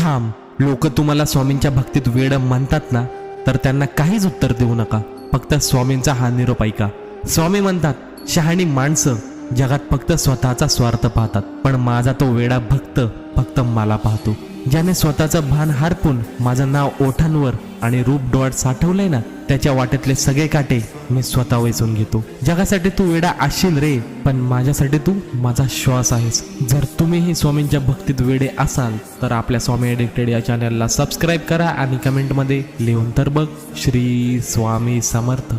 थांब, लोक तुम्हाला स्वामींच्या भक्तीत वेड म्हणतात ना, तर त्यांना काहीच उत्तर देऊ नका. फक्त स्वामींचा हा निरोप ऐका. स्वामी म्हणतात, शहाणी माणसं जगात फक्त स्वतःचा स्वार्थ पाहतात, पण माझा तो वेडा भक्त फक्त मला पाहतो. ज्याने स्वतःचं भान हरपून माझं नाव ओठांवर आणि रूप डोळ्यात साठवलंय ना, त्याच्या वाटेतले सगळे काटे मी स्वतः वेचून घेतो. जगासाठी तू वेडा असशील रे, पण माझ्यासाठी तू माझा श्वास आहेस. जर तुम्हीही स्वामींच्या भक्तीत वेडे असाल तर आपल्या स्वामी एडिक्टेड या चॅनलला सबस्क्राईब करा आणि कमेंटमध्ये लिहून तर बघ, श्री स्वामी समर्थ.